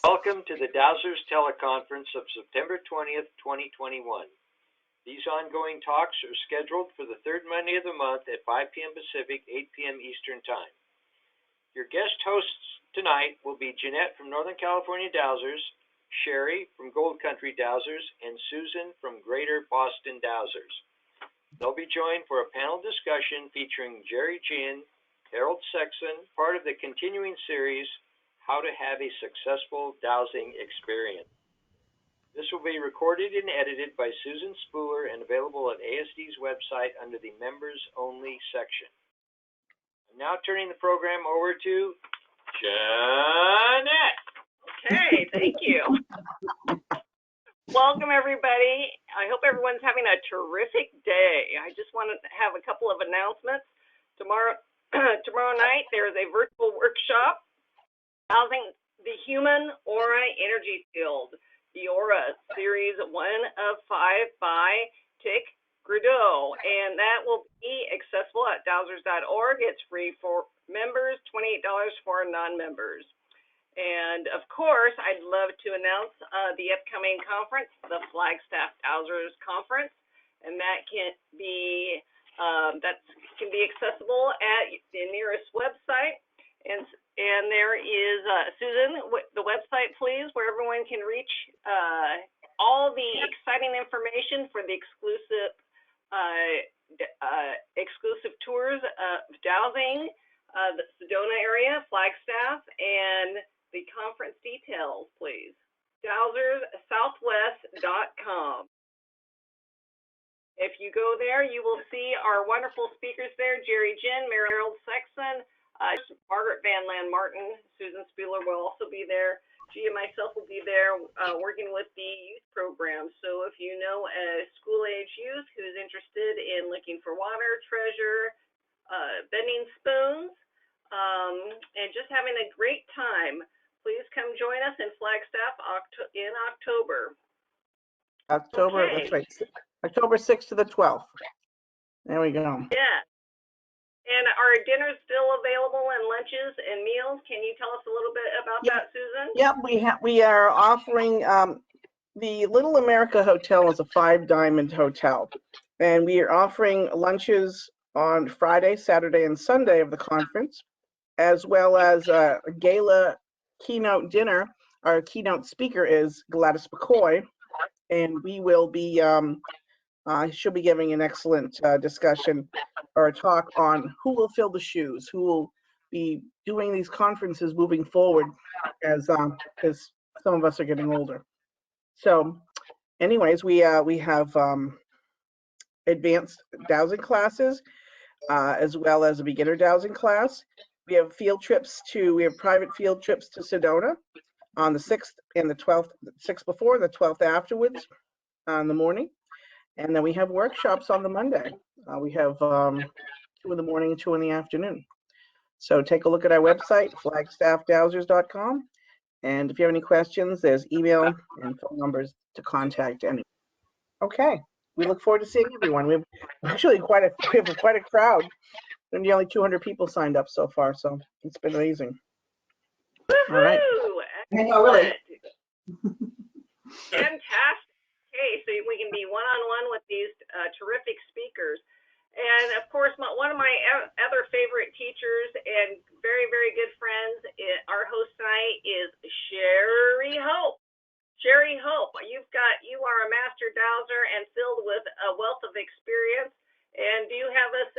Welcome to the Dowsers teleconference of September 20th, 2021. These ongoing talks are scheduled for the third Monday of the month at 5 p.m. Pacific, 8 p.m. Eastern Time. Your guest hosts tonight will be Jeanette from Northern California Dowsers, Sherry from Gold Country Dowsers, and Susan from Greater Boston Dowsers. They'll be joined for a panel discussion featuring Jerry Ginn, Harold Sexson, part of the continuing series, How to Have a Successful Dowsing Experience. This will be recorded and edited by Susan Spooler and available at ASD's website under the Members Only section. I'm now turning the program over to Jeanette. Okay, thank you. Welcome, everybody. I hope everyone's having a terrific day. I just want to have a couple of announcements. Tomorrow night, there is a virtual workshop, Housing the Human Aura Energy Field, the Aura Series 1 of 5 by Tick Grudeau, and that will be accessible at dowsers.org. It's free for members, $28 for non-members. And of course, I'd love to announce the upcoming conference, the Flagstaff Dowsers Conference, and that can be accessible at the nearest website. And there is, Susan, the website, please, where everyone can reach all the exciting information for the exclusive tours of dowsing, the Sedona area, Flagstaff, and the conference details, please. DowsersSouthwest.com. If you go there, you will see our wonderful speakers there, Jerry Ginn, Harold Sexson, Margaret Van Land Martin, Susan Spooler will also be there. G and myself will be there working with the youth program. So if you know a school-age youth who's interested in looking for water, treasure, bending spoons, and just having a great time, please come join us in Flagstaff in October. October, okay. That's right. October 6th to the 12th. There we go. Yeah. And are dinners still available and lunches and meals? Can you tell us a little bit about that, Susan? Yeah, we are offering, the Little America Hotel is a 5-diamond hotel. And we are offering lunches on Friday, Saturday, and Sunday of the conference, as well as a gala keynote dinner. Our keynote speaker is Gladys McCoy, and we will be, she'll be giving an excellent discussion or a talk on who will fill the shoes, who will be doing these conferences moving forward as some of us are getting older. So anyways, we have advanced dowsing classes as well as a beginner dowsing class. We have private field trips to Sedona on the 6th and the 12th, the 6th before and the 12th afterwards in the morning. And then we have workshops on the Monday. We have 2 in the morning and 2 in the afternoon. So take a look at our website, flagstaffdowsers.com. And if you have any questions, there's email and phone numbers to contact anyone. Okay, we look forward to seeing everyone. We have actually quite a crowd. Nearly 200 people signed up so far, so it's been amazing. All right. Excellent. Fantastic. Okay, so we can be one-on-one with these terrific speakers. And of course, one of my other favorite teachers and very, very good friends, our host tonight is Sherry Hope. Sherry Hope, you are a master dowser and filled with a wealth of experience. And do you have us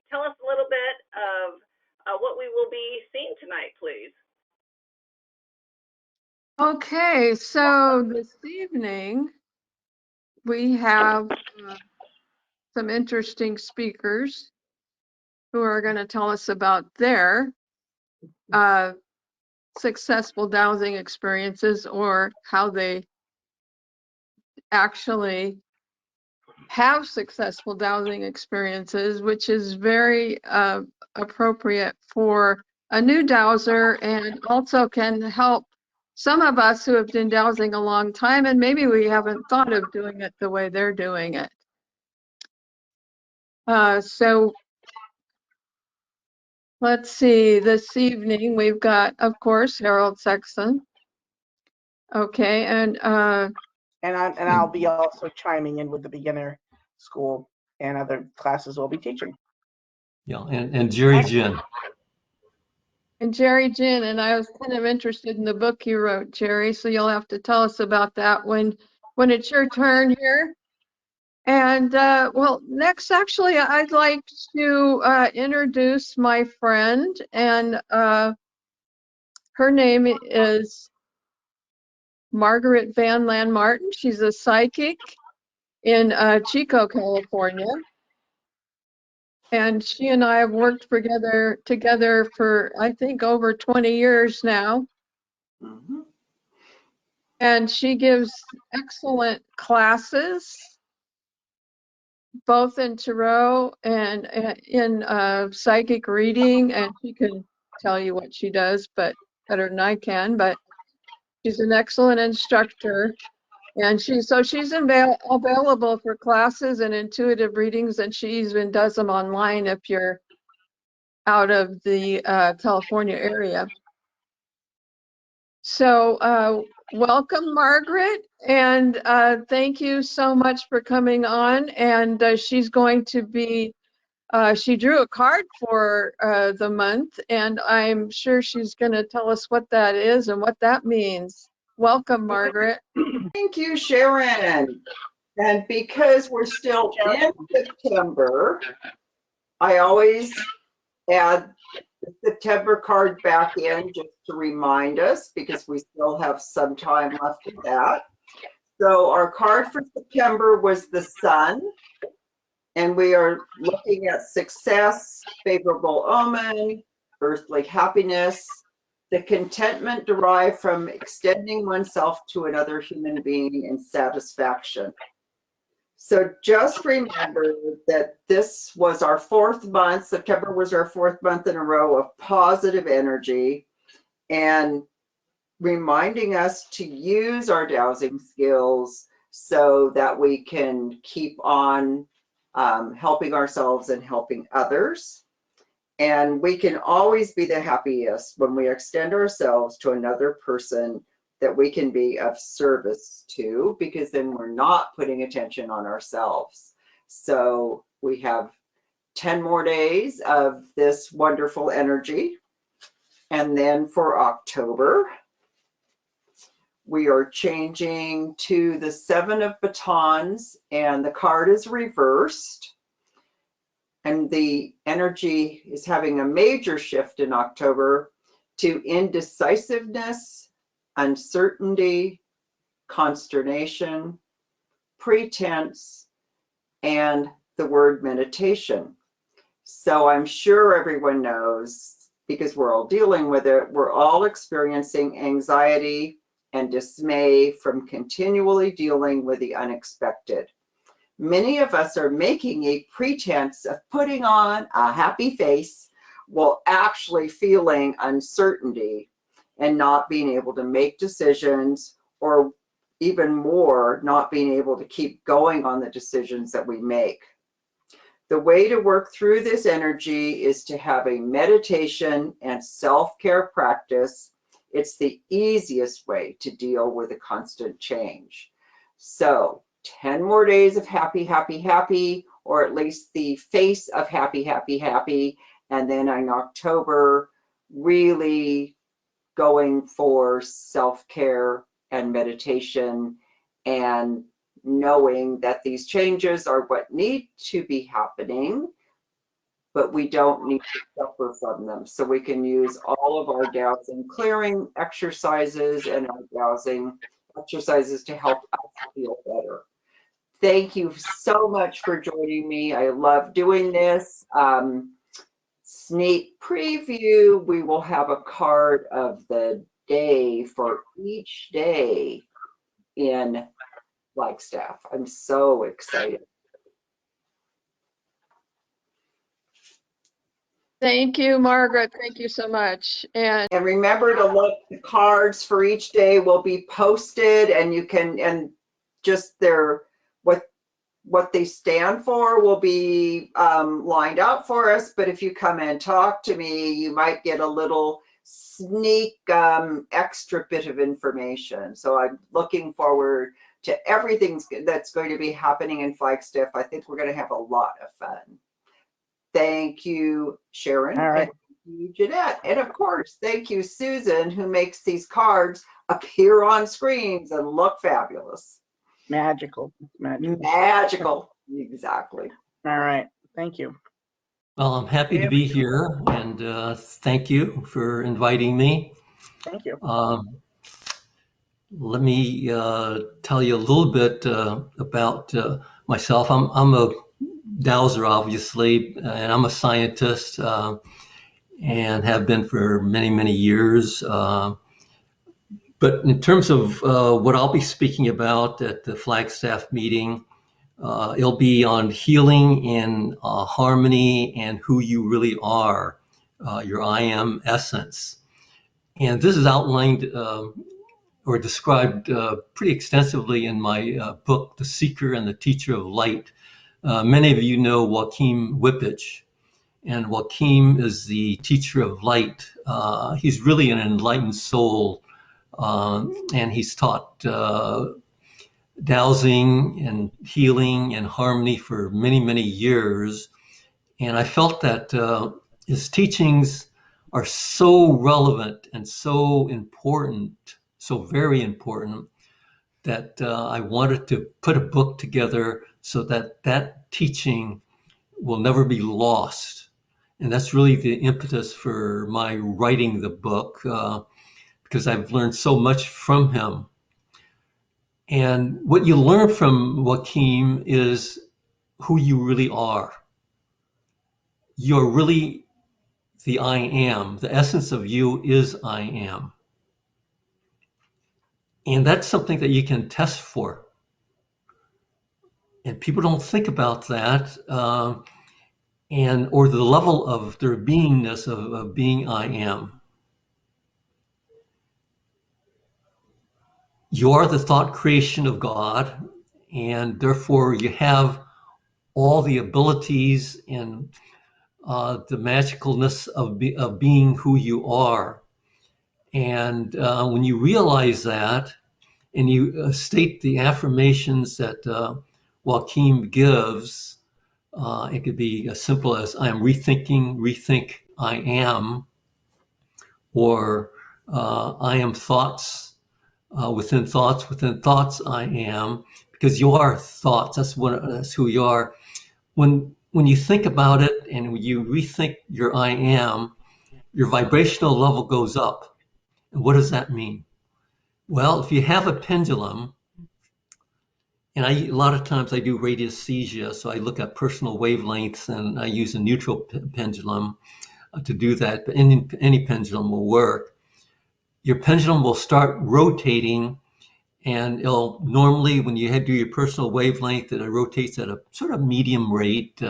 tell us a little bit of what we will be seeing tonight, please? Okay, so this evening we have some interesting speakers who are going to tell us about their successful dowsing experiences, or how they actually have successful dowsing experiences, which is very appropriate for a new dowser, and also can help some of us who have been dowsing a long time and maybe we haven't thought of doing it the way they're doing it. So let's see, this evening we've got, of course, Harold Sexson. Okay, and I'll be also chiming in with the beginner school and other classes we'll be teaching. Yeah, and Jerry Jin. Jerry Jin, and I was kind of interested in the book you wrote, Jerry, so you'll have to tell us about that when it's your turn here. And well, next, actually, I'd like to introduce my friend, and her name is Margaret Van Land Martin. She's a psychic in Chico, California. And she and I have worked together for, I think, over 20 years now. Mm-hmm. And she gives excellent classes, both in tarot and in psychic reading. And she can tell you what she does, but better than I can. But she's an excellent instructor. And she's available for classes and intuitive readings, and she even does them online if you're out of the California area. So welcome, Margaret, and thank you so much for coming on. And she's going to be, she drew a card for the month, and I'm sure she's going to tell us what that is and what that means. Welcome, Margaret. Thank you, Sharon. And because we're still in September, I always add the September card back in just to remind us, because we still have some time left of that. So our card for September was the Sun, and we are looking at success, favorable omen, earthly happiness, the contentment derived from extending oneself to another human being, and satisfaction. So just remember that this was our 4th month. September was our 4th month in a row of positive energy, and reminding us to use our dowsing skills so that we can keep on helping ourselves and helping others. And we can always be the happiest when we extend ourselves to another person that we can be of service to, because then we're not putting attention on ourselves. So we have 10 more days of this wonderful energy. And then for October, we are changing to the 7 of batons, and the card is reversed. And the energy is having a major shift in October to indecisiveness, uncertainty, consternation, pretense, and the word meditation. So I'm sure everyone knows, because we're all dealing with it, we're all experiencing anxiety and dismay from continually dealing with the unexpected. Many of us are making a pretense of putting on a happy face while actually feeling uncertainty and not being able to make decisions, or even more, not being able to keep going on the decisions that we make. The way to work through this energy is to have a meditation and self-care practice. It's the easiest way to deal with a constant change. So 10 more days of happy, happy, happy, or at least the face of happy, happy, happy. And then in October, really going for self-care and meditation, and knowing that these changes are what need to be happening, but we don't need to suffer from them. So we can use all of our dowsing clearing exercises and our dowsing exercises to help us feel better. Thank you so much for joining me. I love doing this. Sneak preview, we will have a card of the day for each day in Flagstaff. I'm so excited. Thank you, Margaret. Thank you so much. And remember to look, the cards for each day will be posted, and you can, and just their, what they stand for will be lined up for us. But if you come and talk to me, you might get a little sneak extra bit of information. So I'm looking forward to everything that's going to be happening in Flagstaff. I think we're going to have a lot of fun. Thank you, Sharon. All right. And thank you, Jeanette. And of course, thank you, Susan, who makes these cards appear on screens and look fabulous. Magical. Magical. Magical. Exactly. All right. Thank you. Well, I'm happy to be here, and thank you for inviting me. Thank you. Let me tell you a little bit about myself. I'm a dowser, obviously, and I'm a scientist and have been for many, many years. But in terms of what I'll be speaking about at the Flagstaff meeting, it'll be on healing and harmony and who you really are, your I am essence. And this is outlined or described pretty extensively in my book, The Seeker and the Teacher of Light. Many of you know Joachim Wippich, and Joachim is the teacher of light. He's really an enlightened soul, and he's taught dowsing and healing and harmony for many, many years. And I felt that his teachings are so relevant and so important, so very important, that I wanted to put a book together so that that teaching will never be lost. And that's really the impetus for my writing the book, because I've learned so much from him. And what you learn from Joachim is who you really are. You're really the I am. The essence of you is I am. And that's something that you can test for. And people don't think about that, or the level of their beingness of being I am. You are the thought creation of God, and therefore you have all the abilities and the magicalness of being who you are. And when you realize that, and you state the affirmations that Joachim gives, it could be as simple as I am rethinking, rethink I am, or I am thoughts within thoughts, within thoughts I am, because you are thoughts. That's who you are. When you think about it and when you rethink your I am, your vibrational level goes up. And what does that mean? Well, if you have a pendulum, and a lot of times I do radiesthesia, so I look at personal wavelengths and I use a neutral pendulum to do that, but any pendulum will work. Your pendulum will start rotating, and it'll normally, when you do your personal wavelength, it rotates at a sort of medium rate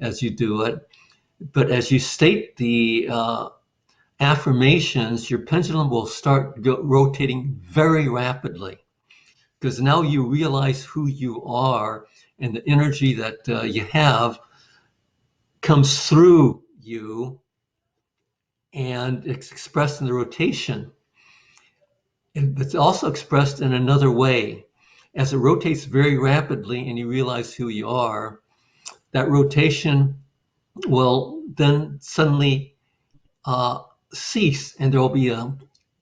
as you do it. But as you state the affirmations, your pendulum will start rotating very rapidly, because now you realize who you are, and the energy that you have comes through you, and it's expressed in the rotation. And it's also expressed in another way. As it rotates very rapidly and you realize who you are, that rotation will then suddenly cease, and there will be a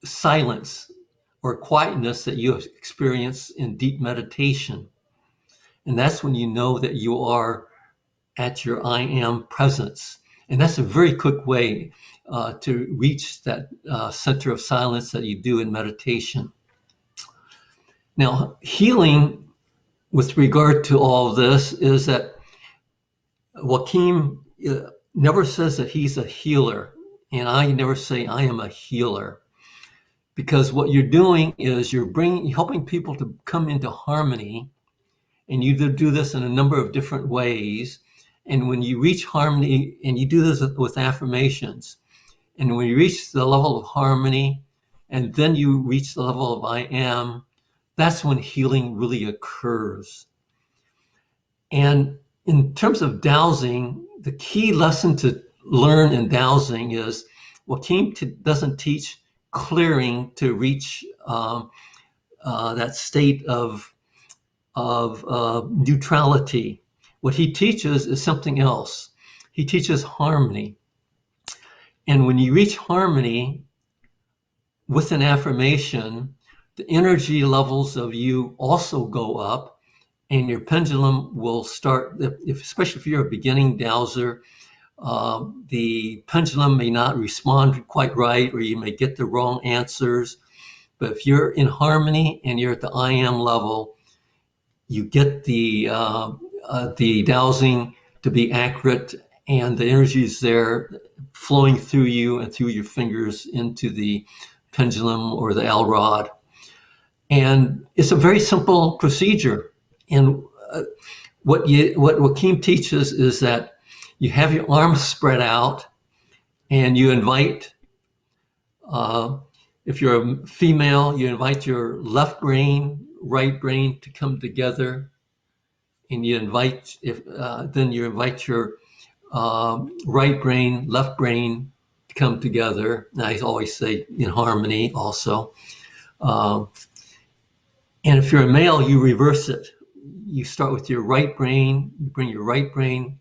silence or quietness that you experience in deep meditation. And that's when you know that you are at your I am presence. And that's a very quick way to reach that center of silence that you do in meditation. Now, healing with regard to all of this is that Joachim never says that he's a healer, and I never say I am a healer, because what you're doing is you're helping people to come into harmony, and you do this in a number of different ways. And when you reach harmony, and you do this with affirmations, and when you reach the level of harmony, and then you reach the level of I am, that's when healing really occurs. And in terms of dowsing, the key lesson to learn in dowsing is Joachim doesn't teach clearing to reach that state of neutrality. What he teaches is something else. He teaches harmony. And when you reach harmony with an affirmation, the energy levels of you also go up, and your pendulum will start, especially if you're a beginning dowser, the pendulum may not respond quite right, or you may get the wrong answers. But if you're in harmony and you're at the I am level, you get the dowsing to be accurate, and the energy is there flowing through you and through your fingers into the pendulum or the L rod. And it's a very simple procedure. And what Joachim teaches is that you have your arms spread out, and you invite, if you're a female, you invite your left brain, right brain to come together, and you invite, then you invite your right brain, left brain to come together. And I always say in harmony also. And if you're a male, you reverse it. You start with your right brain, you bring your right brain,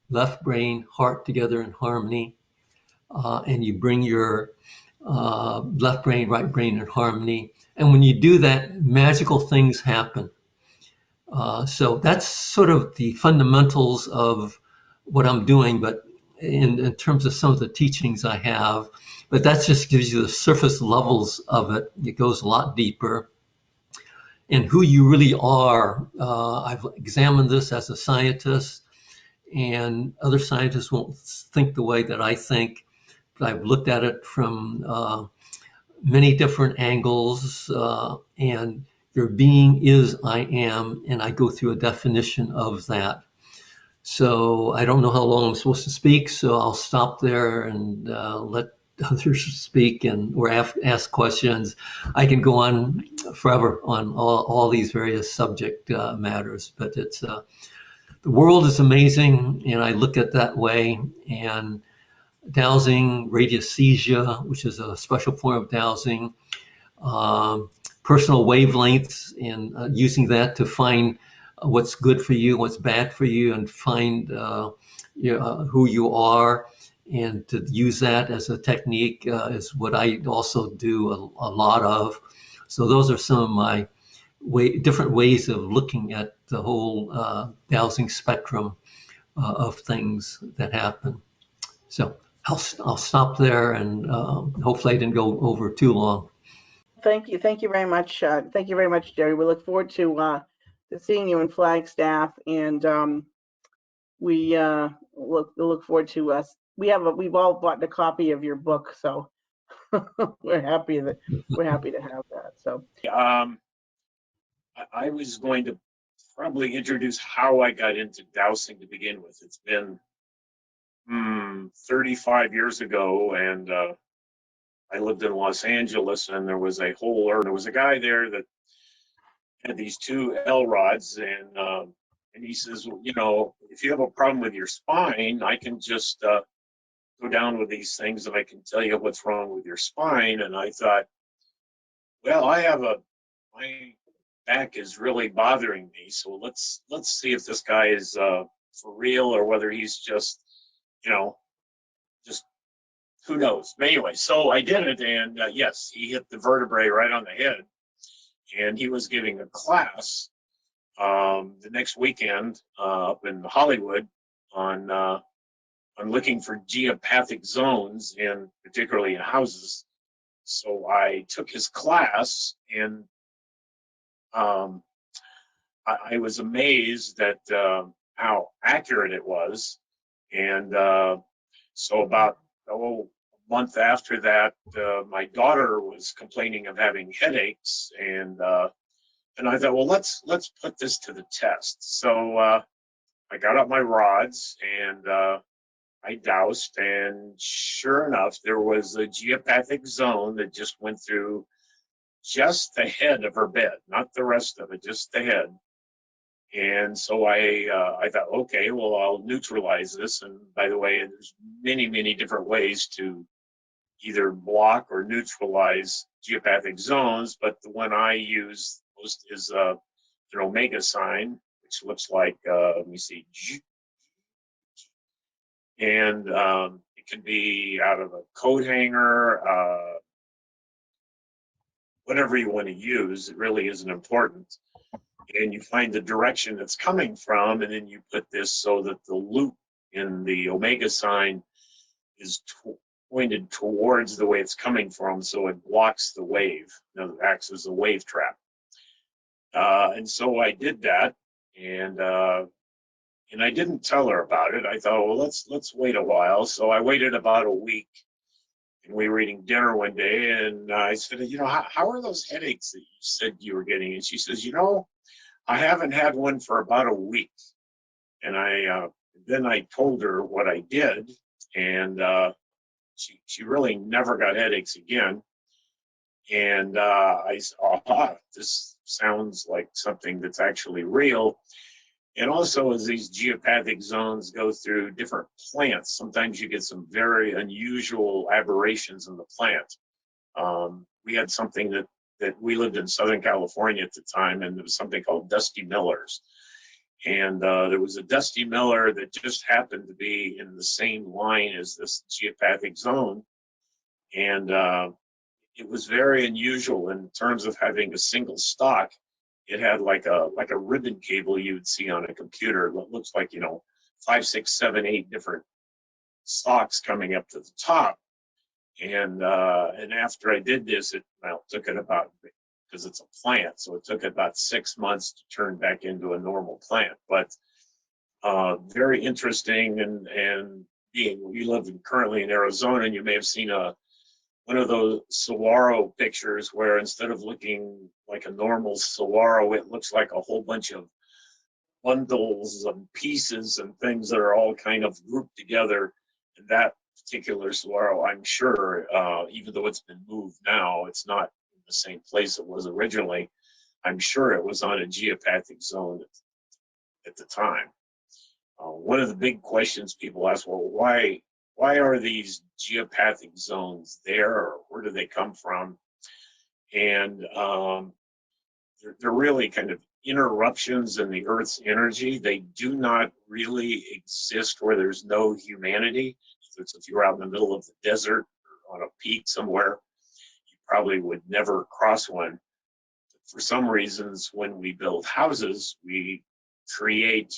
left brain, heart together in harmony, and you bring your left brain, right brain in harmony. And when you do that, magical things happen. So that's sort of the fundamentals of what I'm doing, but in terms of some of the teachings I have, but that just gives you the surface levels of it. It goes a lot deeper. And who you really are. I've examined this as a scientist, and other scientists won't think the way that I think, but I've looked at it from many different angles, and your being is I am, and I go through a definition of that. So I don't know how long I'm supposed to speak, so I'll stop there and let others speak and or ask questions. I can go on forever on all these various subject matters, but it's the world is amazing, and I look at it that way. And dowsing, radiesthesia, which is a special form of dowsing, personal wavelengths, and using that to find what's good for you, what's bad for you, and find who you are, and to use that as a technique is what I also do a lot of. So those are some of my different ways of looking at the whole dowsing spectrum of things that happen. So I'll stop there, and hopefully I didn't go over too long. Thank you very much. Thank you very much, Jerry. We look forward to seeing you in Flagstaff, and we look forward to us. We've all bought a copy of your book, so we're happy to have that. So I was going to probably introduce how I got into dowsing to begin with. It's been 35 years ago, and I lived in Los Angeles, and there was a guy there that had these two L rods, and he says, well, you know, if you have a problem with your spine, I can just go down with these things and I can tell you what's wrong with your spine. And I thought, well, my back is really bothering me, so let's see if this guy is for real or whether he's just, you know, just who knows. But anyway, so I did it, and yes, he hit the vertebrae right on the head, and he was giving a class the next weekend up in Hollywood on looking for geopathic zones, particularly in houses. So I took his class, and I was amazed at how accurate it was. And so about a month after that, my daughter was complaining of having headaches, and I thought, well, let's put this to the test. So I got out my rods, and I doused, and sure enough, there was a geopathic zone that just went through just the head of her bed, not the rest of it, just the head. And so I thought, okay, well, I'll neutralize this. And by the way, there's many different ways to either block or neutralize geopathic zones, but the one I use most is an omega sign, which looks like, let me see, and it can be out of a coat hanger, whatever you want to use. It really isn't important. And you find the direction it's coming from, and then you put this so that the loop in the omega sign is pointed towards the way it's coming from, so it blocks the wave. It acts as a wave trap. And so I did that, and I didn't tell her about it. I thought, well, let's wait a while. So I waited about a week, and we were eating dinner one day, and I said, how are those headaches that you said you were getting? And she says, I haven't had one for about a week. And then I told her what I did, and she really never got headaches again. And I said, aha, this sounds like something that's actually real. And also, as these geopathic zones go through different plants, sometimes you get some very unusual aberrations in the plant. We had something that we lived in Southern California at the time, and there was something called dusty millers. And there was a dusty miller that just happened to be in the same line as this geopathic zone. And it was very unusual in terms of having a single stalk. It had like a ribbon cable you would see on a computer. It looks like, 5, 6, 7, 8 different stalks coming up to the top. And after I did this, it took it about, because it's a plant, so it took about 6 months to turn back into a normal plant. But very interesting, and you live currently in Arizona, and you may have seen one of those saguaro pictures where instead of looking like a normal saguaro, it looks like a whole bunch of bundles and pieces and things that are all kind of grouped together. And that particular saguaro, I'm sure, even though it's been moved now, it's not in the same place it was originally. I'm sure it was on a geopathic zone at the time. One of the big questions people ask, well, why are these geopathic zones there, or where do they come from? And they're really kind of interruptions in the Earth's energy. They do not really exist where there's no humanity. If you're out in the middle of the desert or on a peak somewhere, you probably would never cross one. For some reasons, when we build houses, we create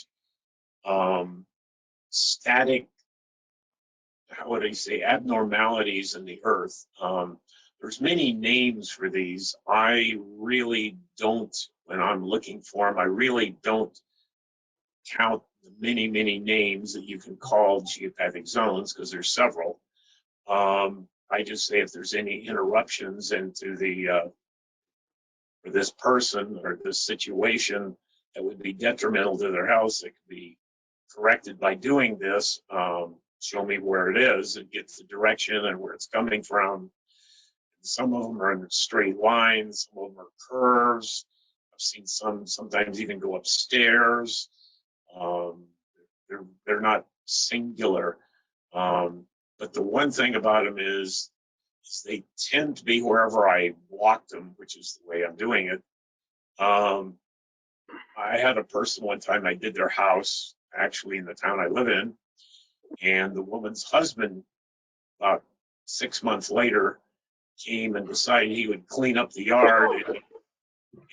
static, how would I say, abnormalities in the Earth. There's many names for these. I really don't, when I'm looking for them, I really don't count the many, many names that you can call geopathic zones, because there's several. I just say if there's any interruptions into for this person or this situation that would be detrimental to their house, it could be corrected by doing this. Show me where it is and get the direction and where it's coming from. Some of them are in straight lines, some of them are curves. I've seen some sometimes even go upstairs. They're not singular. But the one thing about them is they tend to be wherever I walk them, which is the way I'm doing it. I had a person one time, I did their house, actually in the town I live in, and the woman's husband, about 6 months later, came and decided he would clean up the yard,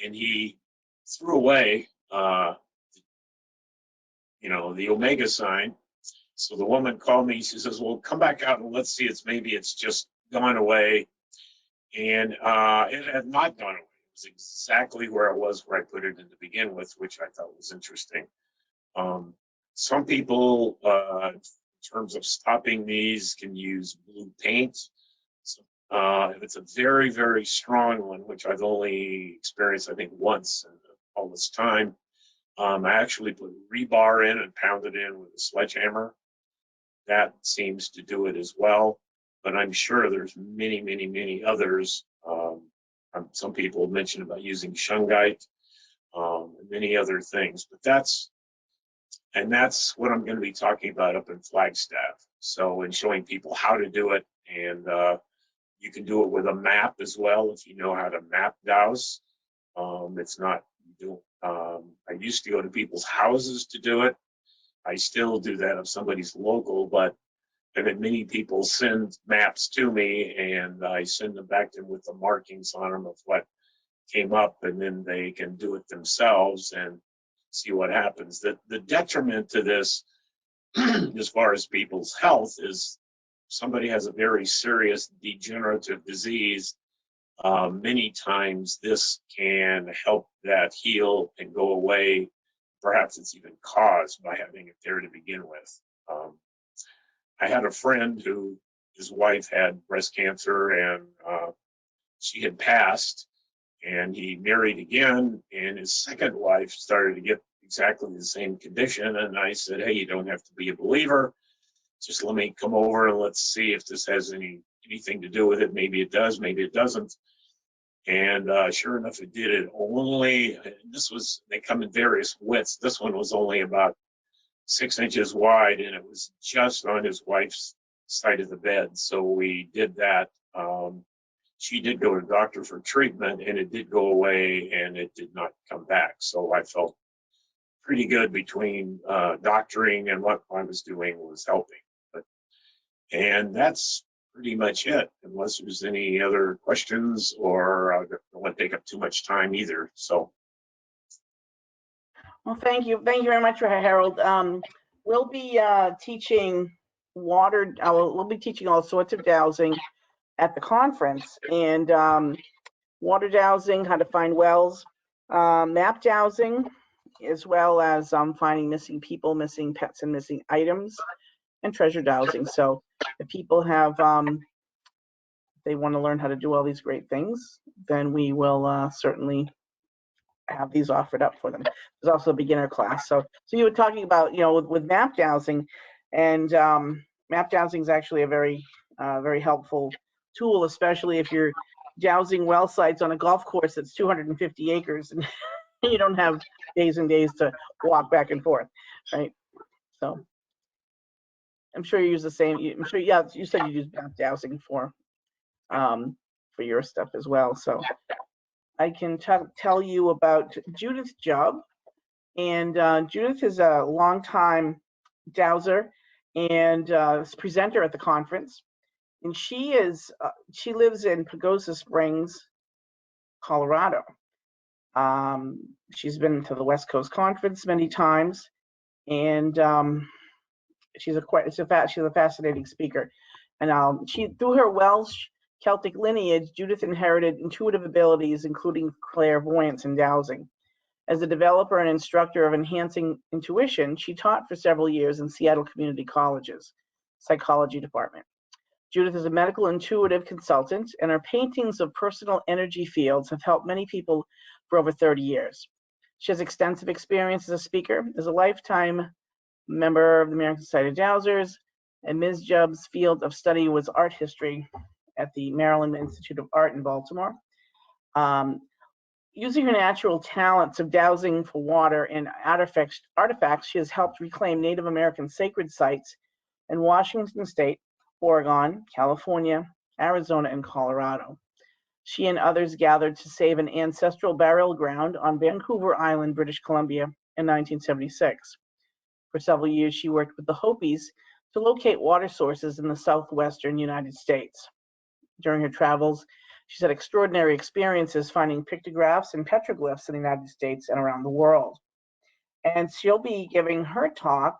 and he threw away, the omega sign. So the woman called me. She says, "Well, come back out and let's see. Maybe it's just gone away." And it had not gone away. It was exactly where it was where I put it in to begin with, which I thought was interesting. Some people, in terms of stopping these, can use blue paint. So, if it's a very, very strong one, which I've only experienced, I think, once in all this time, I actually put rebar in and pounded in with a sledgehammer. That seems to do it as well, but I'm sure there's many, many, many others. Some people have mentioned about using shungite, and many other things, but that's what I'm going to be talking about up in Flagstaff. So, in showing people how to do it, and You can do it with a map as well if you know how to map dowse. It's not, I used to go to people's houses to do it. I still do that if somebody's local, but I've had many people send maps to me and I send them back to them with the markings on them of what came up, and then they can do it themselves and see what happens. The detriment to this, as far as people's health, is somebody has a very serious degenerative disease. Many times this can help that heal and go away. Perhaps it's even caused by having it there to begin with. I had a friend who, his wife had breast cancer, and she had passed, and he married again, and his second wife started to get exactly the same condition. And I said, hey, you don't have to be a believer. Just let me come over and let's see if this has anything to do with it. Maybe it does, maybe it doesn't. And sure enough, it did. It only, they come in various widths. This one was only about 6 inches wide, and it was just on his wife's side of the bed. So we did that. She did go to the doctor for treatment, and it did go away, and it did not come back. So I felt pretty good between doctoring and what I was doing was helping. And that's pretty much it, unless there's any other questions, or I don't want to take up too much time either. So. Well, thank you very much, Harold. We'll be teaching we'll be teaching all sorts of dowsing at the conference, and water dowsing, how to find wells, map dowsing, as well as finding missing people, missing pets, and missing items, and treasure dowsing. So if people have, they want to learn how to do all these great things, then we will certainly have these offered up for them. There's also a beginner class. So you were talking about, with map dowsing, and map dowsing is actually a very, very helpful tool, especially if you're dowsing well sites on a golf course that's 250 acres and you don't have days and days to walk back and forth, right? So I'm sure you use the same. I'm sure, yeah, you said you use map dowsing for your stuff as well. So I can tell you about Judith Jubb, and Judith is a longtime dowser and presenter at the conference, and she lives in Pagosa Springs, Colorado. She's been to the West Coast Conference many times, and she's a fascinating speaker. And through her Welsh Celtic lineage, Judith inherited intuitive abilities, including clairvoyance and dowsing. As a developer and instructor of enhancing intuition, she taught for several years in Seattle Community College's psychology department. Judith is a medical intuitive consultant, and her paintings of personal energy fields have helped many people for over 30 years. She has extensive experience as a speaker, as a lifetime member of the American Society of Dowsers, and Ms. Jubb's field of study was art history at the Maryland Institute of Art in Baltimore. Using her natural talents of dowsing for water and artifacts, she has helped reclaim Native American sacred sites in Washington State, Oregon, California, Arizona, and Colorado. She and others gathered to save an ancestral burial ground on Vancouver Island, British Columbia, in 1976. For several years, she worked with the Hopis to locate water sources in the southwestern United States. During her travels, she's had extraordinary experiences finding pictographs and petroglyphs in the United States and around the world. And she'll be giving her talk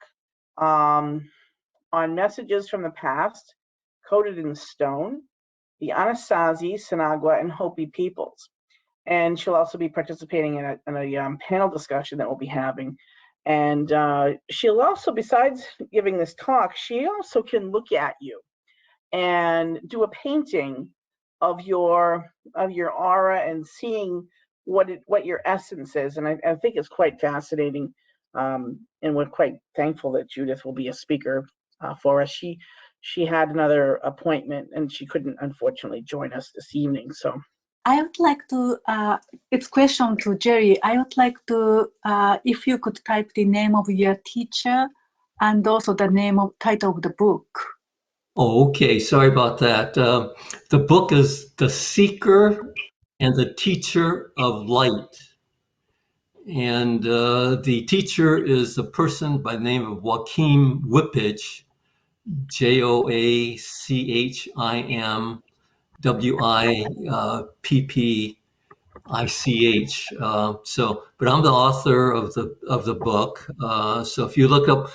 on messages from the past, coded in stone, the Anasazi, Sinagua, and Hopi peoples. And she'll also be participating in a panel discussion that we'll be having. And she'll also, besides giving this talk, she also can look at you and do a painting of your aura and seeing what your essence is. And I think it's quite fascinating. And we're quite thankful that Judith will be a speaker for us. She had another appointment and she couldn't unfortunately join us this evening. So I would like to, it's question to Jerry. I would like to, if you could type the name of your teacher and also the title of the book Oh, okay. Sorry about that. The book is The Seeker and the Teacher of Light. And the teacher is a person by the name of Joachim Wippich, Joachim Wippich. But I'm the author of the book. So if you look up,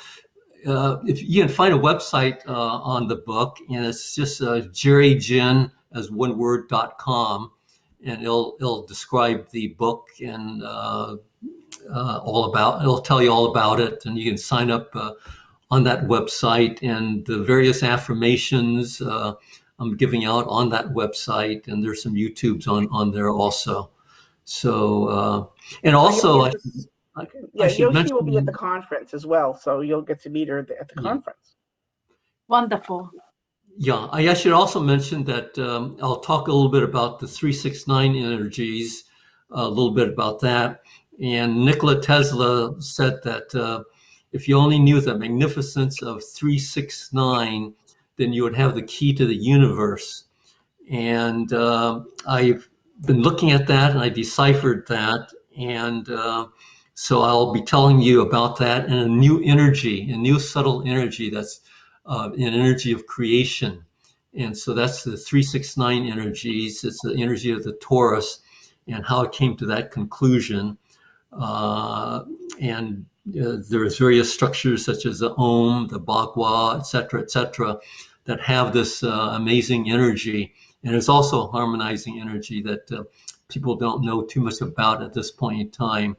if you can find a website on the book, and it's just jerrygin as one word.com, and it'll describe the book and it'll tell you all about it, and you can sign up on that website, and the various affirmations I'm giving out on that website, and there's some YouTubes on there also. So and also I should Yoshi will be at the mention, conference as well, so you'll get to meet her at the yeah. conference. Wonderful. Yeah, I should also mention that I'll talk a little bit about the 369 energies, a little bit about that. And Nikola Tesla said that if you only knew the magnificence of 369, then you would have the key to the universe. And I've been looking at that, and I deciphered that. And so I'll be telling you about that and a new energy, a new subtle energy that's an energy of creation. And so that's the 369 energies. It's the energy of the Taurus and how it came to that conclusion. And there's various structures such as the Om, the Bagua, et cetera, that have this amazing energy. And it's also a harmonizing energy that people don't know too much about at this point in time.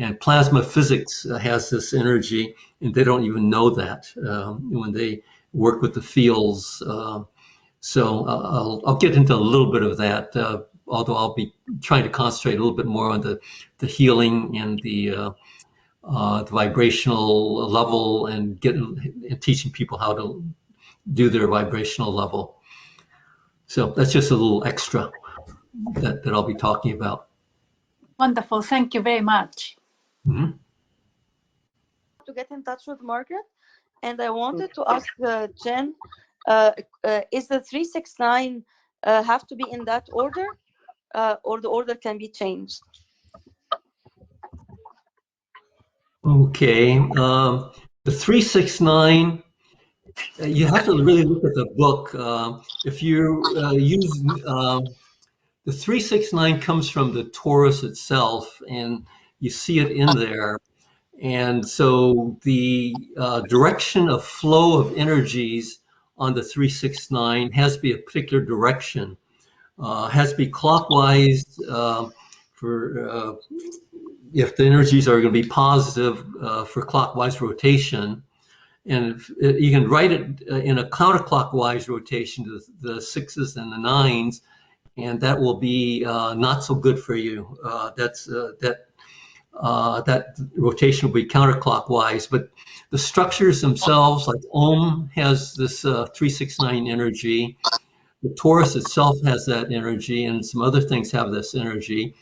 And plasma physics has this energy, and they don't even know that when they work with the fields. So I'll get into a little bit of that, although I'll be trying to concentrate a little bit more on the healing and the vibrational level and teaching people how to do their vibrational level. So that's just a little extra that I'll be talking about. Wonderful. Thank you very much. Mm-hmm. To get in touch with Margaret, and I wanted to ask Jen, is the 369 have to be in that order, or the order can be changed? Okay. The 369, you have to really look at the book. If you use the 369 comes from the Taurus itself, and you see it in there. And so the direction of flow of energies on the 369 has to be a particular direction. Has to be clockwise for if the energies are going to be positive for clockwise rotation. And you can write it in a counterclockwise rotation to the sixes and the nines, and that will be not so good for you. That rotation will be counterclockwise, but the structures themselves, like Om has this 369 energy, the Taurus itself has that energy, and some other things have this energy,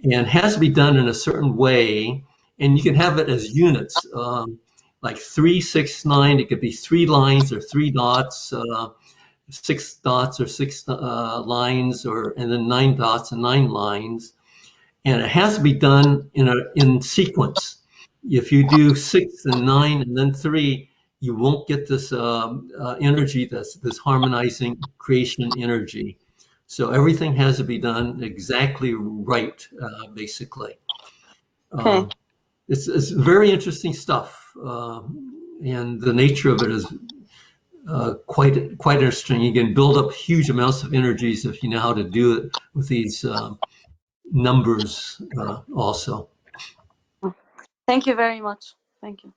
and has to be done in a certain way. And you can have it as units, like 369. It could be 3 lines or 3 dots, 6 dots or 6 lines, and then 9 dots and 9 lines. And it has to be done in sequence. If you do 6 and 9 and then 3, you won't get this energy, this harmonizing creation energy. So everything has to be done exactly right, basically. Okay. It's very interesting stuff, and the nature of it is quite interesting. You can build up huge amounts of energies if you know how to do it with these numbers also. Thank you very much. Thank you.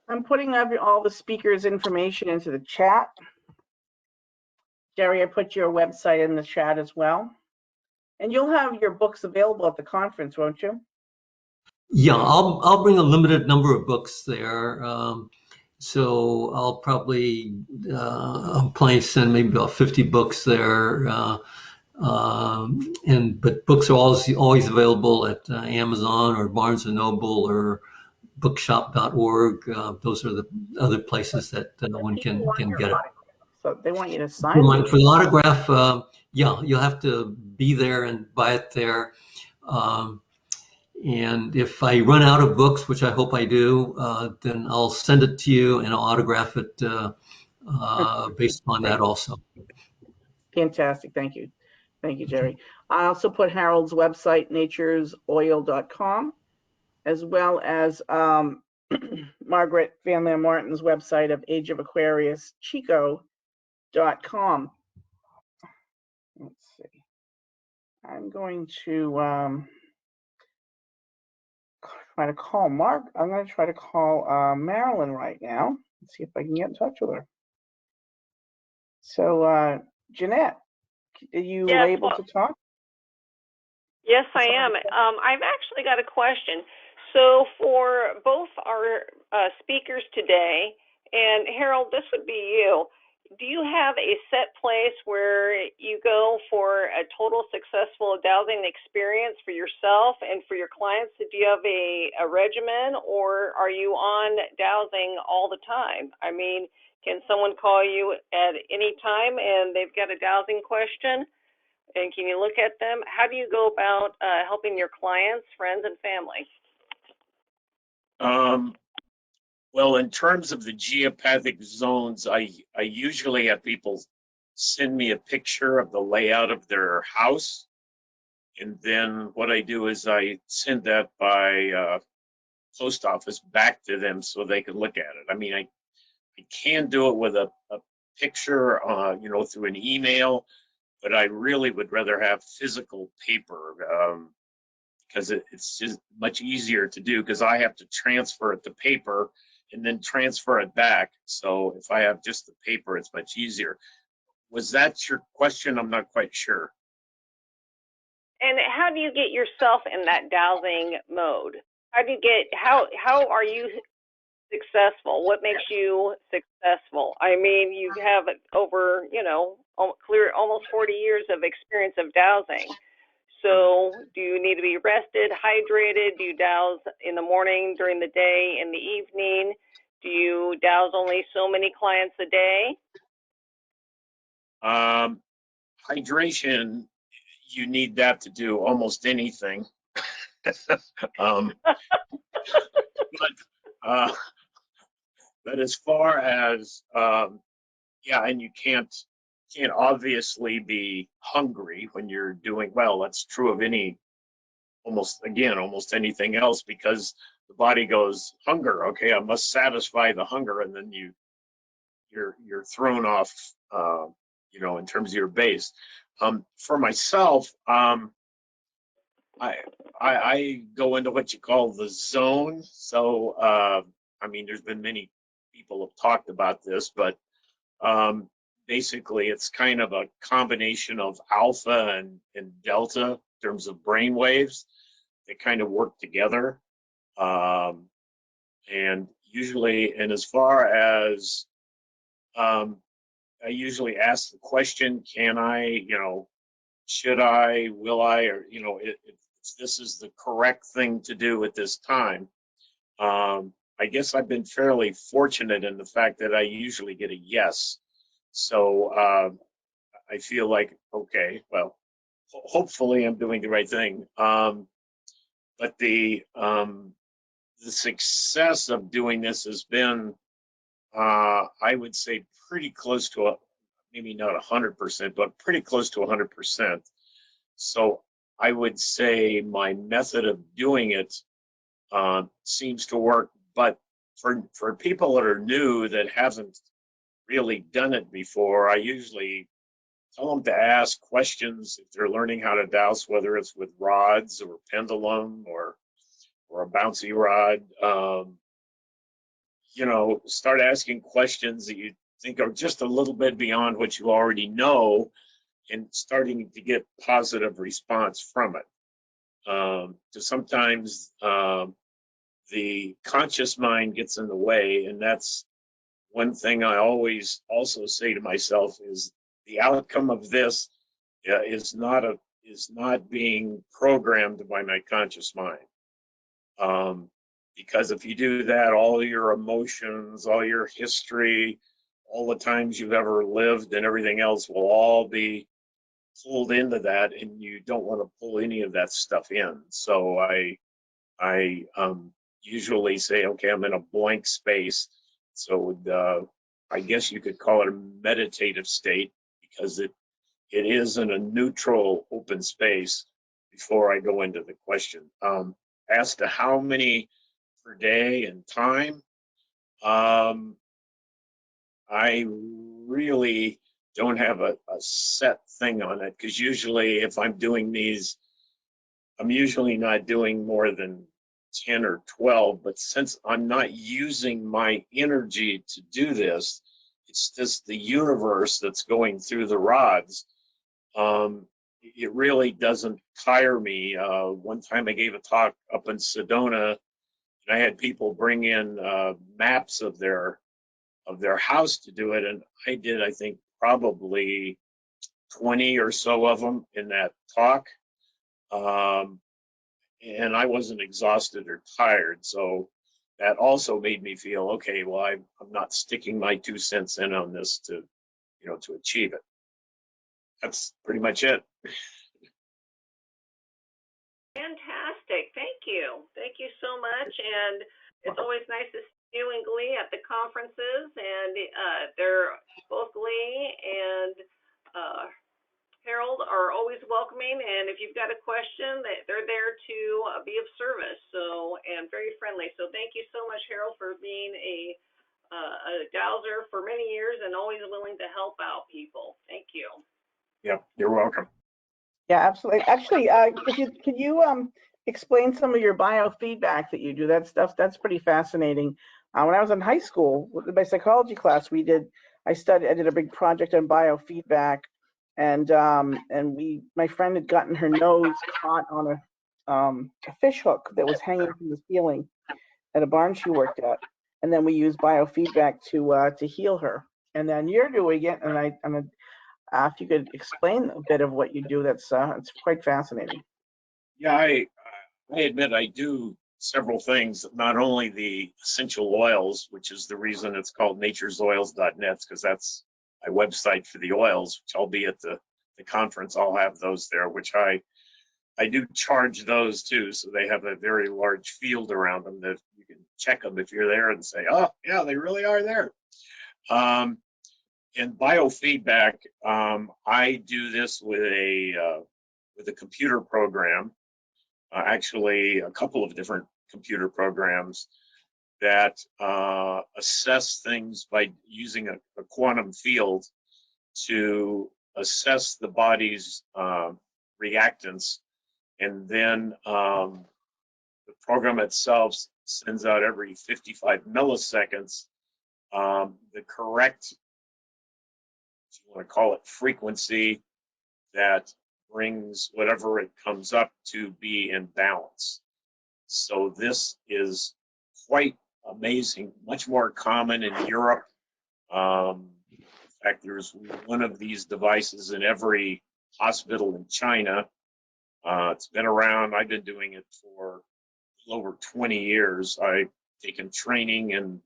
I'm putting all the speakers' information into the chat. Jerry, I put your website in the chat as well. And you'll have your books available at the conference, won't you? Yeah, I'll bring a limited number of books there. So I'll probably I'm planning to send maybe about 50 books there. But books are always available at Amazon or Barnes and Noble or bookshop.org. Those are the other places that one can get it. So they want you to sign. For the autograph, yeah, you'll have to be there and buy it there. And if I run out of books, which I hope I do, then I'll send it to you and I'll autograph it based on that also. Fantastic. Thank you. Thank you, Jerry. I also put Harold's website, naturesoil.com, as well as Margaret Van Lam Martin's website of Age of Aquarius, Chico.com. Let's see. I'm going to try to call Mark. I'm going to try to call Marilyn right now. Let's see if I can get in touch with her. So, Jeanette, are you Yes, able to talk? Yes, I am. I've actually got a question. So for both our speakers today, and Harold, this would be you. Do you have a set place where you go for a total successful dowsing experience for yourself and for your clients? Do you have a regimen, or are you on dowsing all the time? I mean, can someone call you at any time and they've got a dowsing question? And can you look at them? How do you go about helping your clients, friends, and family? Well, in terms of the geopathic zones, I usually have people send me a picture of the layout of their house. And then what I do is I send that by post office back to them so they can look at it. I mean, I can do it with a picture, through an email, but I really would rather have physical paper because it's just much easier to do because I have to transfer it to paper and then transfer it back. So if I have just the paper, it's much easier. Was that your question? I'm not quite sure. And how do you get yourself in that dowsing mode? How are you successful? What makes you successful? I mean, you have over, almost 40 years of experience of dowsing. So do you need to be rested, hydrated? Do you douse in the morning, during the day, in the evening? Do you douse only so many clients a day? Hydration, you need that to do almost anything. But as far as and you can't obviously be hungry when you're doing well. That's true of almost anything else, because the body goes, hunger, okay, I must satisfy the hunger, and then you're thrown off in terms of your base. For myself, I go into what you call the zone. So I mean, there's been many people have talked about this, but basically it's kind of a combination of alpha and delta in terms of brain waves. They kind of work together. And as far as I usually ask the question, can I, should I, will I, or, if this is the correct thing to do at this time. I guess I've been fairly fortunate in the fact that I usually get a yes. So I feel like, okay, well, hopefully I'm doing the right thing. But the success of doing this has been, I would say, pretty close to maybe not 100%, but pretty close to 100%. So I would say my method of doing it seems to work. But for people that are new that haven't really done it before, I usually tell them to ask questions if they're learning how to douse, whether it's with rods or pendulum or a bouncy rod. Start asking questions that you think are just a little bit beyond what you already know, and starting to get positive response from it. So sometimes the conscious mind gets in the way, and that's one thing I always also say to myself is the outcome of this is not being programmed by my conscious mind. Because if you do that, all your emotions, all your history, all the times you've ever lived and everything else will all be pulled into that, and you don't want to pull any of that stuff in. So I usually say, okay, I'm in a blank space. So I guess you could call it a meditative state, because it is in a neutral open space before I go into the question. As to how many per day and time, I really don't have a set thing on it, because usually if I'm doing these, I'm usually not doing more than 10 or 12, but since I'm not using my energy to do this, it's just the universe that's going through the rods. It really doesn't tire me. One time I gave a talk up in Sedona, and I had people bring in maps of their house to do it, and I did, I think, probably 20 or so of them in that talk. And I wasn't exhausted or tired, so that also made me feel, okay, well, I'm not sticking my 2 cents in on this to, to achieve it. That's pretty much it. Fantastic. Thank you. Thank you so much. And it's always nice to see you and Glee at the conferences. And they're both Glee and Harold are always welcoming. And if you've got a question, they're there to be of service. So, and very friendly. So thank you so much, Harold, for being a dowser for many years and always willing to help out people. Thank you. Yep, you're welcome. Yeah, absolutely. Actually, can you explain some of your biofeedback that you do? That's pretty fascinating. When I was in high school, with my psychology class, I did a big project on biofeedback, and my friend had gotten her nose caught on a fish hook that was hanging from the ceiling at a barn she worked at, and then we used biofeedback to heal her. And then you're doing it, and if you could explain a bit of what you do, it's quite fascinating. Yeah, I admit I do several things, not only the essential oils, which is the reason it's called naturesoils.net, because that's my website for the oils, which I'll be at the conference. I'll have those there, which I do charge those too. So they have a very large field around them that you can check them if you're there and say, oh, yeah, they really are there. In biofeedback, I do this with a computer program, actually a couple of different computer programs that assess things by using a quantum field to assess the body's reactance, and then the program itself sends out every 55 milliseconds the correct, if you want to call it, frequency that brings whatever it comes up to be in balance. So this is quite amazing, much more common in Europe. In fact, there's one of these devices in every hospital in China. It's been around. I've been doing it for over 20 years. I've taken training in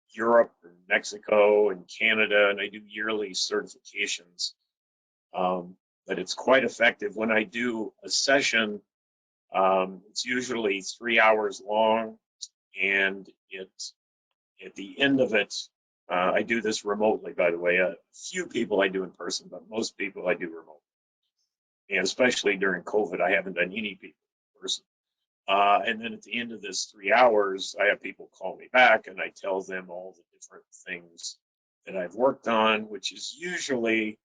Europe and Mexico and Canada, and I do yearly certifications. But it's quite effective. When I do a session, it's usually 3 hours long, and at the end of it, I do this remotely, by the way. A few people I do in person, but most people I do remotely. And especially during COVID, I haven't done any people in person. And then at the end of this 3 hours, I have people call me back, and I tell them all the different things that I've worked on, which is usually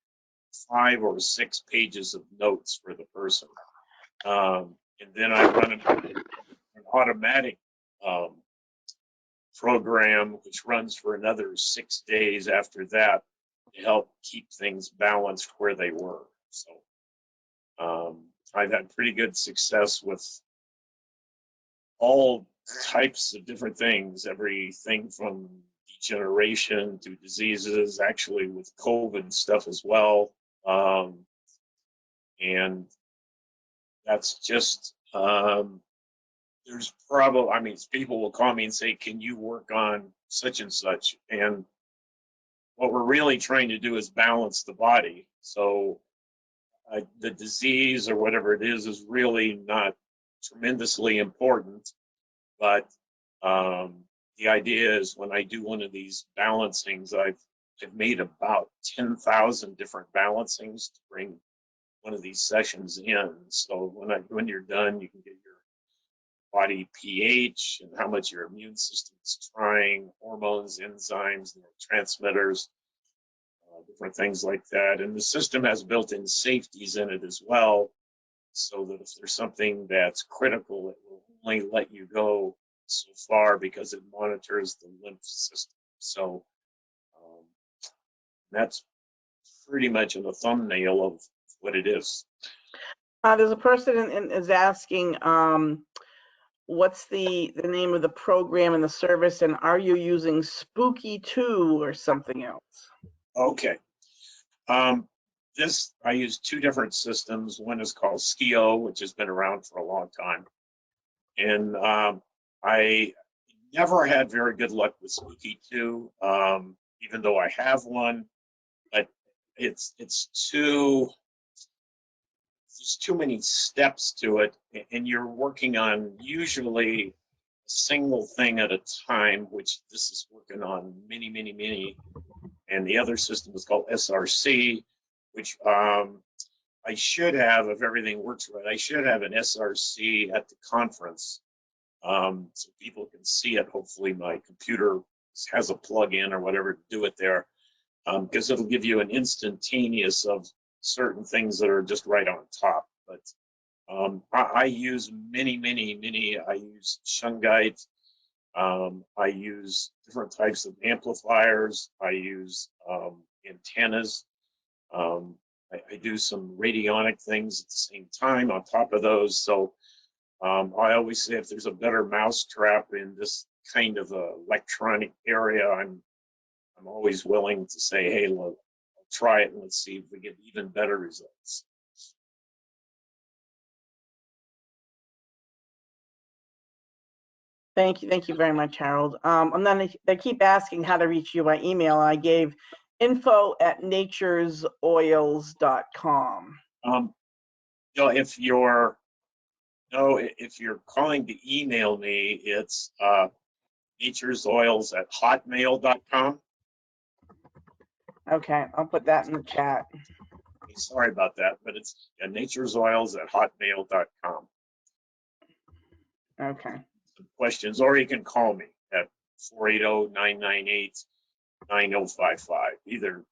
5 or 6 pages of notes for the person. And then I run an automatic program, which runs for another 6 days after that, to help keep things balanced where they were. So I've had pretty good success with all types of different things, everything from degeneration to diseases, actually with COVID stuff as well. And that's just there's probably, I mean, people will call me and say, can you work on such and such? And what we're really trying to do is balance the body. So the disease or whatever it is really not tremendously important. But the idea is when I do one of these balancings, I've made about 10,000 different balancings to bring one of these sessions in. So when you're done, you can get your body pH and how much your immune system is trying, hormones, enzymes, neurotransmitters, different things like that. And the system has built-in safeties in it as well, so that if there's something that's critical, it will only let you go so far because it monitors the lymph system. So that's pretty much in the thumbnail of what it is. There's a person is asking, what's the name of the program and the service, and are you using Spooky 2 or something else? Okay. This, I use two different systems. One is called Skio, which has been around for a long time. And I never had very good luck with Spooky 2, even though I have one, but it's there's too many steps to it, and you're working on usually a single thing at a time, which this is working on many. And the other system is called SRC, which I should have, if everything works right, I should have an SRC at the conference, so people can see it. Hopefully my computer has a plug-in or whatever to do it there, because it'll give you an instantaneous of certain things that are just right on top. But I use many. I use shungite. I use different types of amplifiers. I use antennas. I do some radionic things at the same time on top of those. So I always say if there's a better mousetrap in this kind of electronic area, I'm always willing to say, hey, look, I'll try it and let's see if we get even better results. Thank you very much, Harold. And then they keep asking how to reach you by email. I gave info@naturesoils.com. If you're calling to email me, it's naturesoils@hotmail.com. Okay, I'll put that in the chat. Sorry about that, but it's naturesoils@hotmail.com. Okay. Questions, or you can call me at 480-998-9055. Either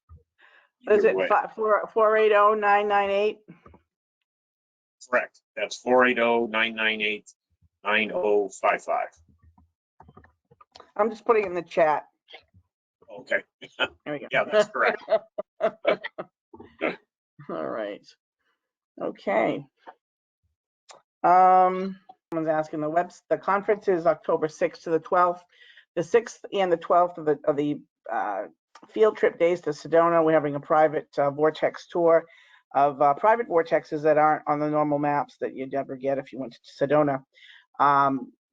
Is it way. 480-998? Correct. That's 480-998-9055. I'm just putting it in the chat. Okay. There we go. Yeah, that's correct. All right. Okay. Someone's asking the conference is October 6th to the 12th. The 6th and the 12th of the field trip days to Sedona. We're having a private vortex tour of private vortexes that aren't on the normal maps that you'd ever get if you went to Sedona.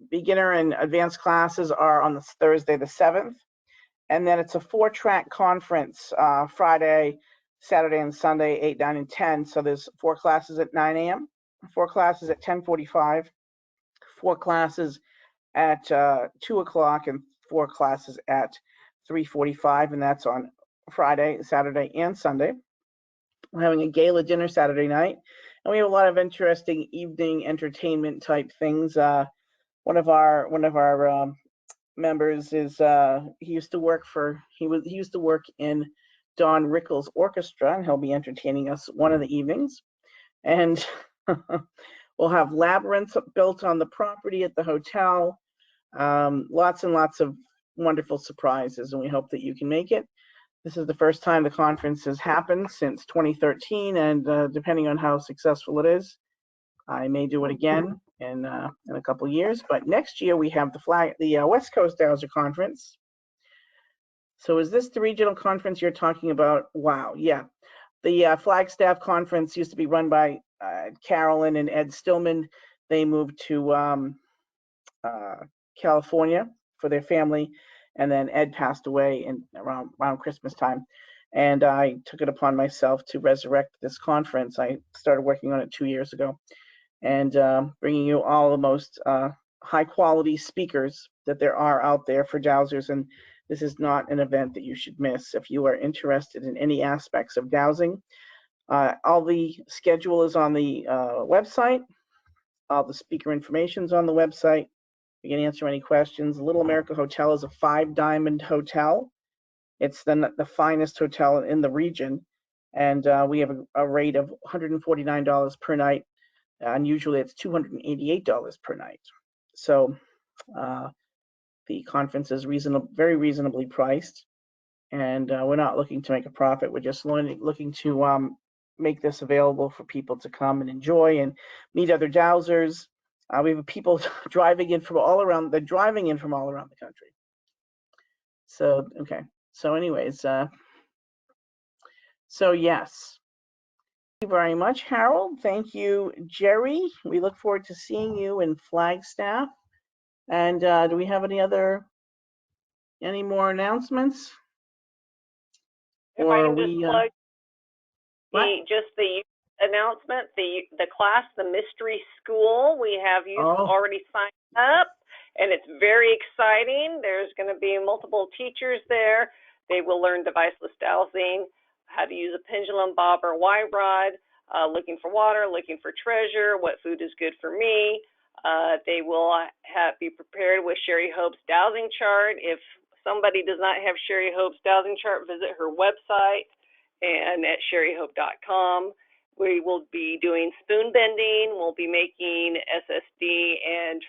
Beginner and advanced classes are on the Thursday the 7th. And then it's a 4-track conference, Friday, Saturday, and Sunday, 8, 9, and 10. So there's 4 classes at 9 a.m., 4 classes at 10:45, 4 classes at 2 o'clock, and 4 classes at 3:45. And that's on Friday, Saturday, and Sunday. We're having a gala dinner Saturday night. And we have a lot of interesting evening entertainment type things. One of our members is he used to work in Don Rickles' orchestra, and he'll be entertaining us one of the evenings. And we'll have labyrinths built on the property at the hotel. Lots and lots of wonderful surprises, and we hope that you can make it. This is the first time the conference has happened since 2013, and depending on how successful it is, I may do it again in a couple of years. But next year we have the West Coast Dowser Conference. So is this the regional conference you're talking about? Wow, yeah. The Flagstaff Conference used to be run by Carolyn and Ed Stillman. They moved to California for their family, and then Ed passed away in around Christmas time. And I took it upon myself to resurrect this conference. I started working on it 2 years ago, and bringing you all the most high quality speakers that there are out there for dowsers. And this is not an event that you should miss. If you are interested in any aspects of dowsing, all the schedule is on the website. All the speaker information is on the website. You can answer any questions. Little America Hotel is a 5-diamond hotel. It's the finest hotel in the region, and we have a rate of $149 per night, and usually it's $288 per night. So the conference is very reasonably priced, and we're not looking to make a profit. We're just looking to make this available for people to come and enjoy and meet other dowsers. We have people driving in from all around. They're driving in from all around the country. So okay. So anyways, so yes. Thank you very much, Harold. Thank you, Jerry. We look forward to seeing you in Flagstaff. And do we have any more announcements? If I can just plug the announcement, the class, the mystery school, we have youth already signed up, and it's very exciting. There's going to be multiple teachers there. They will learn deviceless dowsing, how to use a pendulum, bob, or Y rod, looking for water, looking for treasure, what food is good for me. They will be prepared with Sherry Hope's dowsing chart. If somebody does not have Sherry Hope's dowsing chart, visit her website and at sherryhope.com. We will be doing spoon bending. We'll be making SSD and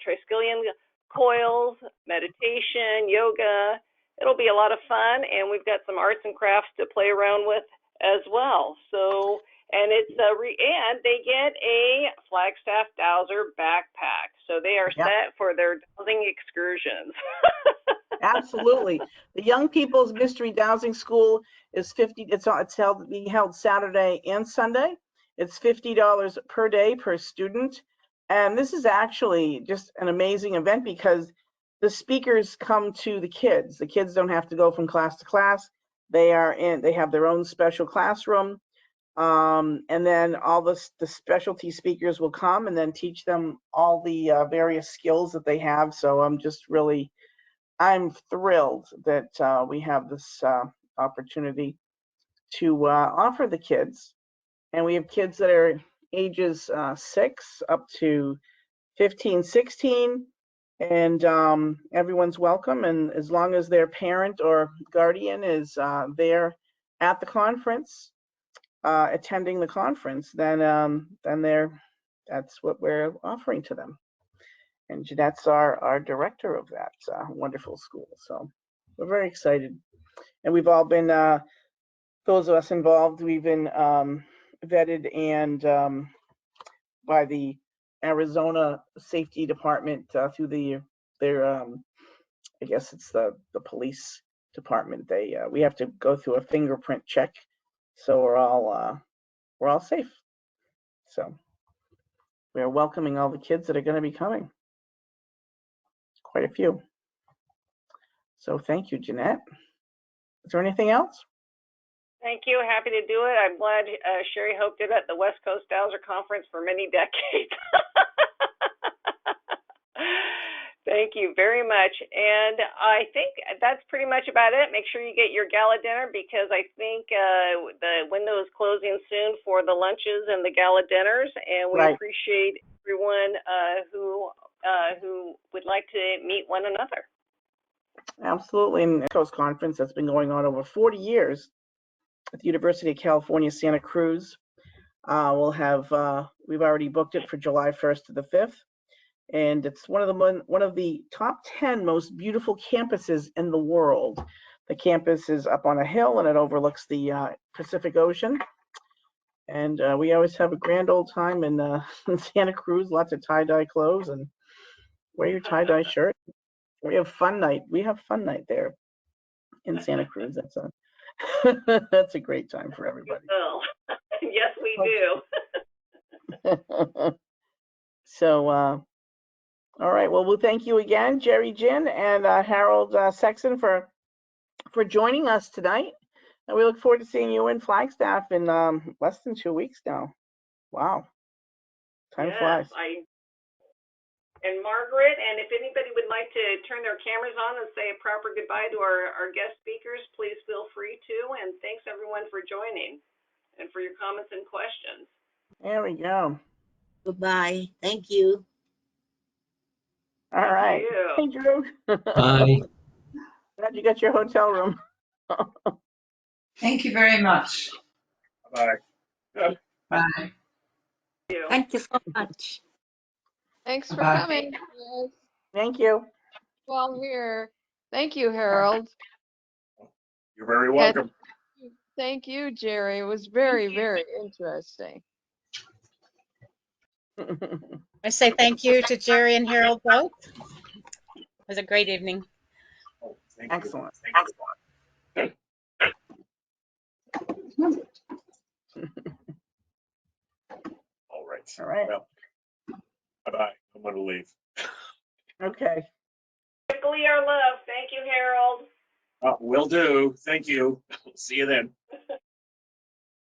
Triskelion coils, meditation, yoga. It'll be a lot of fun, and we've got some arts and crafts to play around with as well. So, and it's and they get a Flagstaff Dowser backpack, so they are set for their dowsing excursions. Absolutely. The Young People's Mystery Dowsing School is being held Saturday and Sunday. It's $50 per day per student. And this is actually just an amazing event because the speakers come to the kids. The kids don't have to go from class to class. They have their own special classroom. And then all the specialty speakers will come and then teach them all the various skills that they have. So I'm thrilled that we have this opportunity to offer the kids. And we have kids that are ages 6 up to 15, 16, and everyone's welcome. And as long as their parent or guardian is there at the conference, attending the conference, then that's what we're offering to them. And Jeanette's our director of that wonderful school. So we're very excited. And we've all been, those of us involved, we've been vetted and by the Arizona Safety Department through their I guess it's the police department. We have to go through a fingerprint check, so we're all safe. So we're welcoming all the kids that are going to be coming. Quite a few. So thank you, Jeanette. Is there anything else? Thank you. Happy to do it. I'm glad Sherry Hope did it at the West Coast Dowser Conference for many decades. Thank you very much. And I think that's pretty much about it. Make sure you get your gala dinner because I think the window is closing soon for the lunches and the gala dinners. And we appreciate everyone who would like to meet one another. Absolutely. And the Coast Conference that's been going on over 40 years at the University of California, Santa Cruz. We've already booked it for July 1st to the 5th. And it's one of the top 10 most beautiful campuses in the world. The campus is up on a hill and it overlooks the Pacific Ocean. And we always have a grand old time in Santa Cruz, lots of tie-dye clothes, and wear your tie-dye shirt. We have fun night. We have fun night there in Santa Cruz. That's a great time for everybody. Oh, yes, we do. So All right. Well, we'll thank you again, Jerry Jin and Harold Sexson for joining us tonight. And we look forward to seeing you in Flagstaff in less than 2 weeks now. Wow. Time flies. And Margaret, and if anybody would like to turn their cameras on and say a proper goodbye to our guest speakers, please feel free to. And thanks everyone for joining and for your comments and questions. There we go. Goodbye. Thank you. All right. Hey, Drew. Bye. Glad you got your hotel room. Thank you very much. Bye. Bye. Thank you so much. Thanks for Bye. coming, guys. Thank you. While here. Thank you, Harold. You're very welcome. And thank you, Jerry. It was very, very interesting. I say thank you to Jerry and Harold both. It was a great evening. Oh, thank Excellent. you. All right. All right. Well, bye-bye. I'm going to leave. Okay. Quickly, our love. Thank you, Harold. Will do. Thank you. See you then.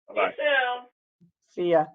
Bye-bye. See you soon. See ya.